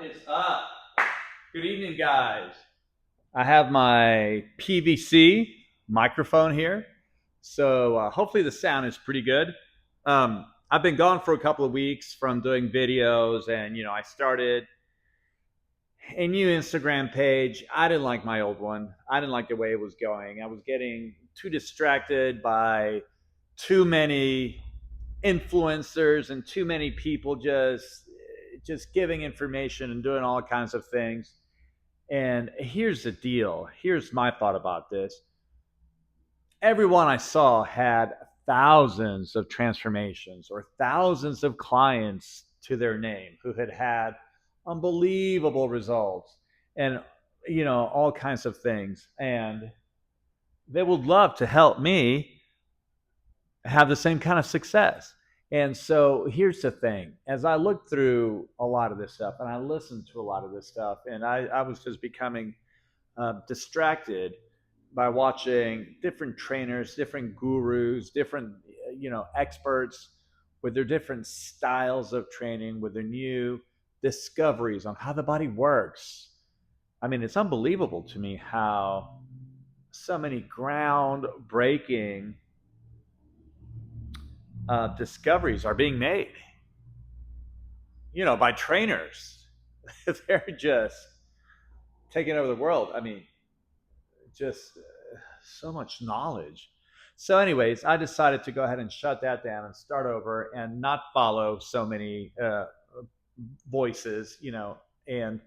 Is up? Good evening, guys. I have my PVC microphone here, so hopefully the sound is pretty good. I've been gone for a couple of weeks from doing videos, and I started a new Instagram page. I didn't like my old one. I didn't like the way it was going. I was getting too distracted by too many influencers and too many people just giving information and doing all kinds of things. And here's the deal. Here's my thought about this. Everyone I saw had thousands of transformations or thousands of clients to their name who had unbelievable results and all kinds of things, and they would love to help me have the same kind of success. And so here's the thing: as I looked through a lot of this stuff and I listened to a lot of this stuff, and I was just becoming distracted by watching different trainers, different gurus, different experts with their different styles of training, with their new discoveries on how the body works. I mean, it's unbelievable to me how so many groundbreaking discoveries are being made, by trainers. They're just taking over the world. I mean, just so much knowledge. So, anyways, I decided to go ahead and shut that down and start over and not follow so many voices, and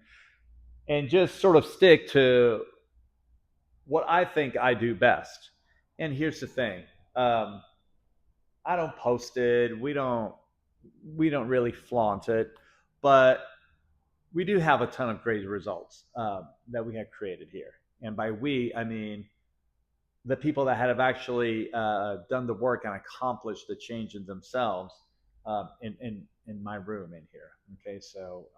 just sort of stick to what I think I do best. And here's the thing: um, I don't post it. We don't really flaunt it, but we do have a ton of great results that we have created here. And by we, I mean the people that have actually done the work and accomplished the change in themselves in my room in here. Okay, so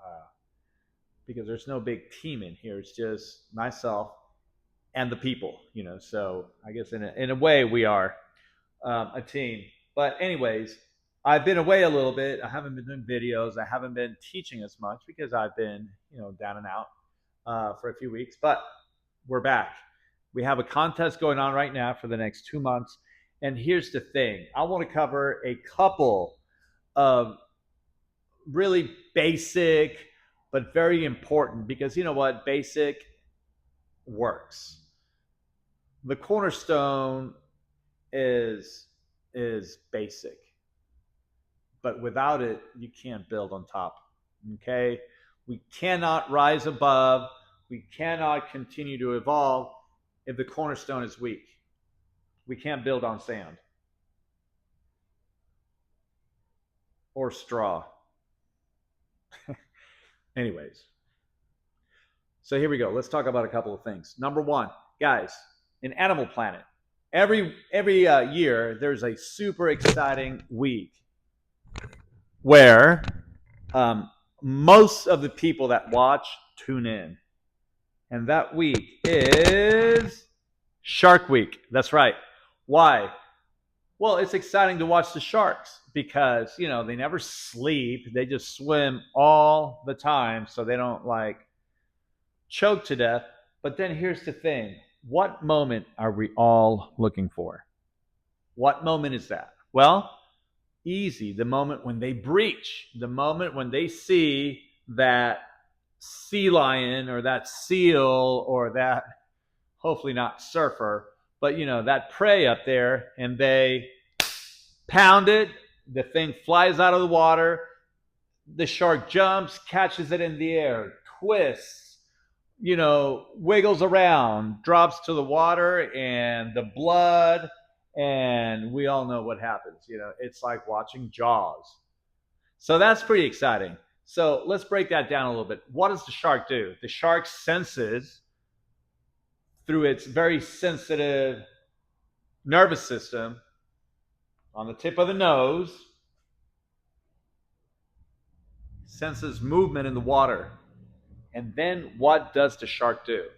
because there's no big team in here, it's just myself and the people. So I guess in a way we are a team. But anyways, I've been away a little bit. I haven't been doing videos. I haven't been teaching as much because I've been down and out for a few weeks. But we're back. We have a contest going on right now for the next 2 months. And here's the thing: I want to cover a couple of really basic, but very important, because you know what? Basic works. The cornerstone is basic, but without it, you can't build on top. Okay? We cannot rise above. We cannot continue to evolve if the cornerstone is weak. We can't build on sand or straw. Anyways, so here we go. Let's talk about a couple of things. Number one, guys, in Animal Planet, every year there's a super exciting week where most of the people that watch tune in, and that week is Shark Week. That's right. Why? Well, it's exciting to watch the sharks because they never sleep. They just swim all the time, so they don't choke to death. But then here's the thing: what moment are we all looking for? What moment is that? Well, easy. The moment when they breach, the moment when they see that sea lion or that seal or that, hopefully not surfer, but that prey up there, and they pound it. The thing flies out of the water. The shark jumps, catches it in the air, twists, wiggles around, drops to the water, and the blood, and we all know what happens. It's like watching Jaws. So that's pretty exciting. So let's break that down a little bit. What does the shark do? The shark senses through its very sensitive nervous system on the tip of the nose, senses movement in the water. And then what does the shark do?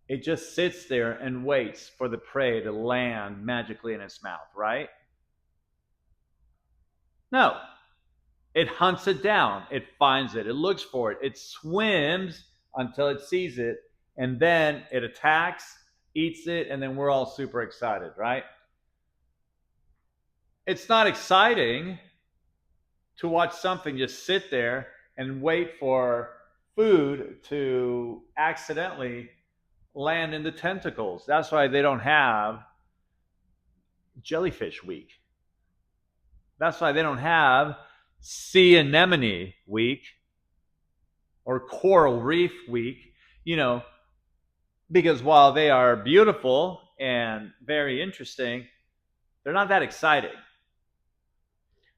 It just sits there and waits for the prey to land magically in its mouth, right? No. It hunts it down. It finds it. It looks for it. It swims until it sees it. And then it attacks, eats it, and then we're all super excited, right? It's not exciting to watch something just sit there and wait for food to accidentally land in the tentacles. That's why they don't have Jellyfish Week. That's why they don't have Sea Anemone Week or Coral Reef Week, you know, because while they are beautiful and very interesting, they're not that exciting.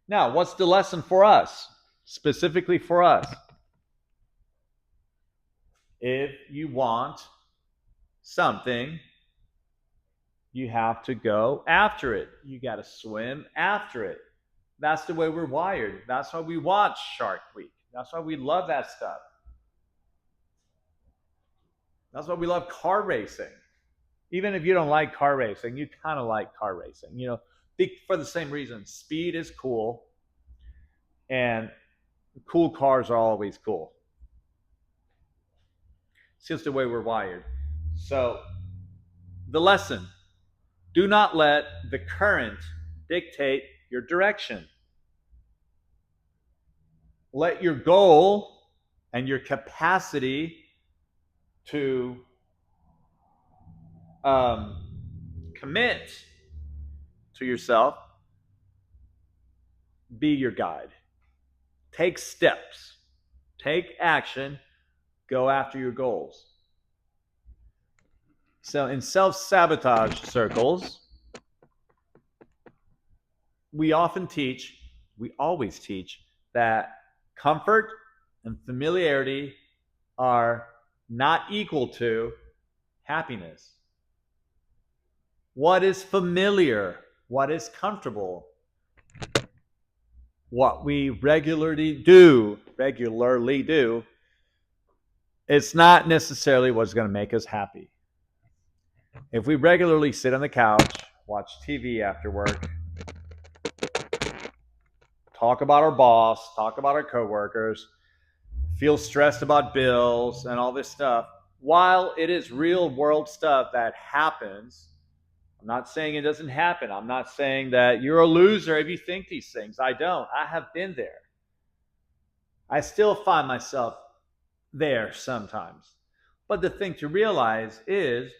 Now, what's the lesson for us? Specifically for us. If you want something, you have to go after it. You got to swim after it. That's the way we're wired. That's why we watch Shark Week. That's why we love that stuff. That's why we love car racing. Even if you don't like car racing, you kind of like car racing. You know, for the same reason. Speed is cool, and cool cars are always cool. It's just the way we're wired. So, the lesson: do not let the current dictate your direction. Let your goal and your capacity to commit to yourself be your guide. Take steps, take action, go after your goals. So, in self sabotage circles, we always teach that comfort and familiarity are not equal to happiness. What is familiar? What is comfortable? What we regularly do, it's not necessarily what's going to make us happy. If we regularly sit on the couch, watch TV after work, talk about our boss, talk about our coworkers, feel stressed about bills and all this stuff, while it is real world stuff that happens, I'm not saying it doesn't happen. I'm not saying that you're a loser if you think these things. I don't. I have been there. I still find myself there sometimes. But the thing to realize is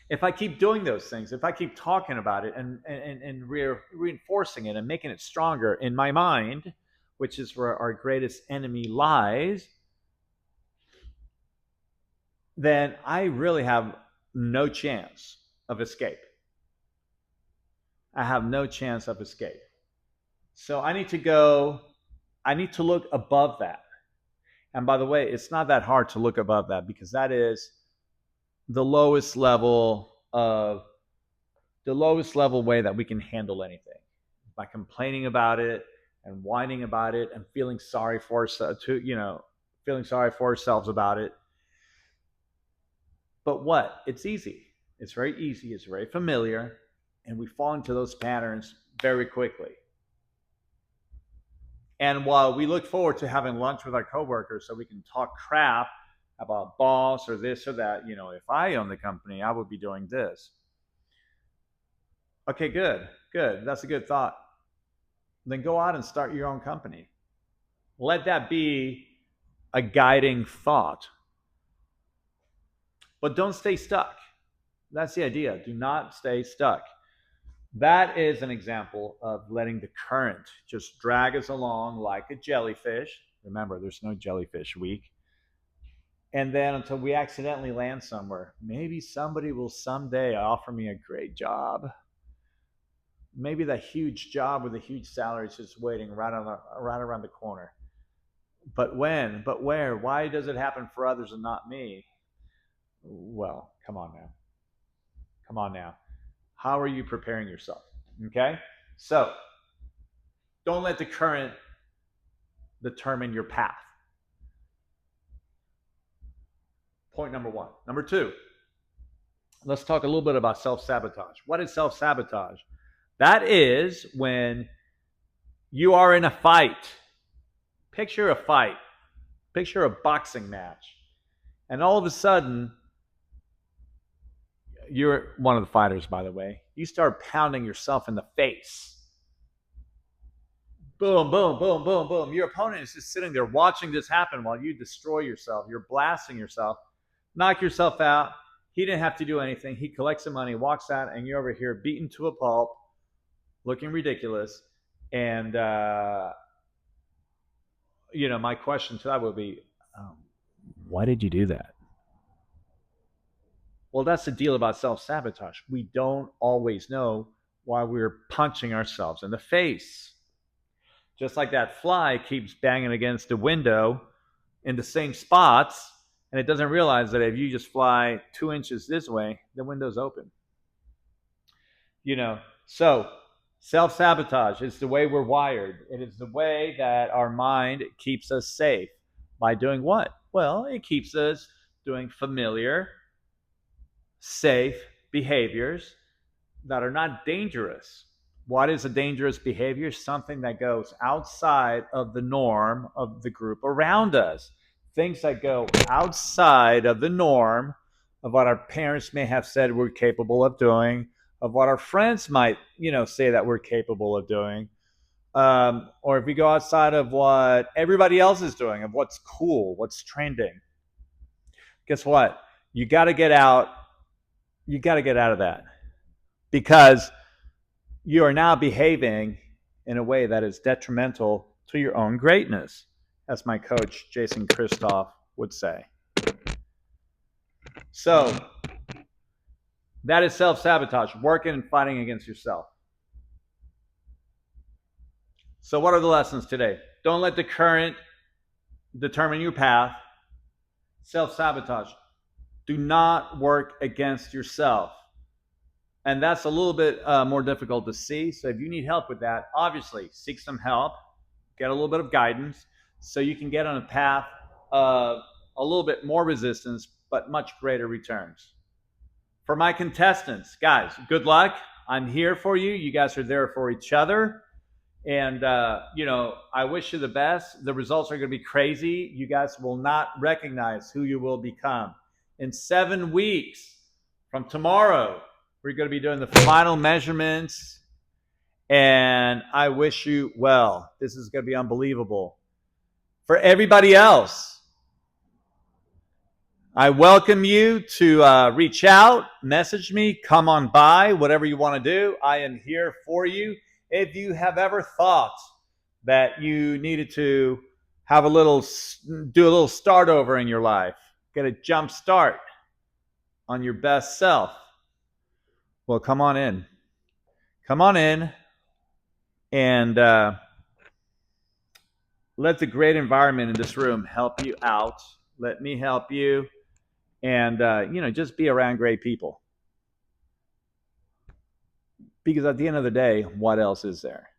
if I keep doing those things, if I keep talking about it and reinforcing it and making it stronger in my mind, which is where our greatest enemy lies, then I really have no chance of escape. I have no chance of escape. So I need to look above that. And by the way, it's not that hard to look above that because that is the lowest level way that we can handle anything. By complaining about it and whining about it and feeling sorry for ourselves about it. But what? It's easy. It's very easy. It's very familiar. And we fall into those patterns very quickly. And while we look forward to having lunch with our coworkers so we can talk crap about boss or this or that, if I own the company, I would be doing this. Okay, good. That's a good thought. Then go out and start your own company. Let that be a guiding thought. But don't stay stuck. That's the idea. Do not stay stuck. That is an example of letting the current just drag us along like a jellyfish. Remember, there's no jellyfish week. And then until we accidentally land somewhere, maybe somebody will someday offer me a great job. Maybe that huge job with a huge salary is just waiting right around the corner. But when? But where? Why does it happen for others and not me? Well, come on now. How are you preparing yourself? Okay? So, don't let the current determine your path. Point number one. Number two, let's talk a little bit about self sabotage. What is self sabotage? That is when You are in a fight. Picture a fight. Picture a boxing match. And all of a sudden, you're one of the fighters, by the way. You start pounding yourself in the face. Boom, boom, boom, boom, boom. Your opponent is just sitting there watching this happen while you destroy yourself. You're blasting yourself, knock yourself out. He didn't have to do anything. He collects the money, walks out, and you're over here beaten to a pulp, looking ridiculous. And, my question to that would be, why did you do that? Well, that's the deal about self sabotage. We don't always know why we're punching ourselves in the face. Just like that fly keeps banging against the window in the same spots, and it doesn't realize that if you just fly 2 inches this way, the window's open. So self sabotage is the way we're wired. It is the way that our mind keeps us safe. By doing what? Well, it keeps us doing familiar, safe behaviors that are not dangerous. What is a dangerous behavior? Something that goes outside of the norm of the group around us. Things that go outside of the norm of what our parents may have said we're capable of doing, of what our friends might, say that we're capable of doing. Or if we go outside of what everybody else is doing, of what's cool, what's trending. Guess what? You got to get out. You got to get out of that, because you are now behaving in a way that is detrimental to your own greatness, as my coach, Jason Christoff, would say. So that is self-sabotage, working and fighting against yourself. So what are the lessons today? Don't let the current determine your path. Self-sabotage. Do not work against yourself. And that's a little bit more difficult to see. So if you need help with that, obviously seek some help, get a little bit of guidance, so you can get on a path of a little bit more resistance, but much greater returns. For my contestants, guys, good luck. I'm here for you. You guys are there for each other. And, I wish you the best. The results are going to be crazy. You guys will not recognize who you will become. In 7 weeks from tomorrow, we're going to be doing the final measurements, and I wish you well. This is going to be unbelievable. For everybody else, I welcome you to reach out, message me, come on by, whatever you want to do. I am here for you. If you have ever thought that you needed to do a little start over in your life, get a jump start on your best self, well, come on in. Come on in and let the great environment in this room help you out. Let me help you. And, just be around great people. Because at the end of the day, what else is there?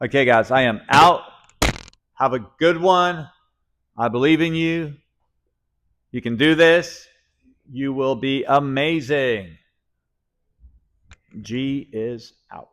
Okay, guys, I am out. Have a good one. I believe in you. You can do this. You will be amazing. G is out.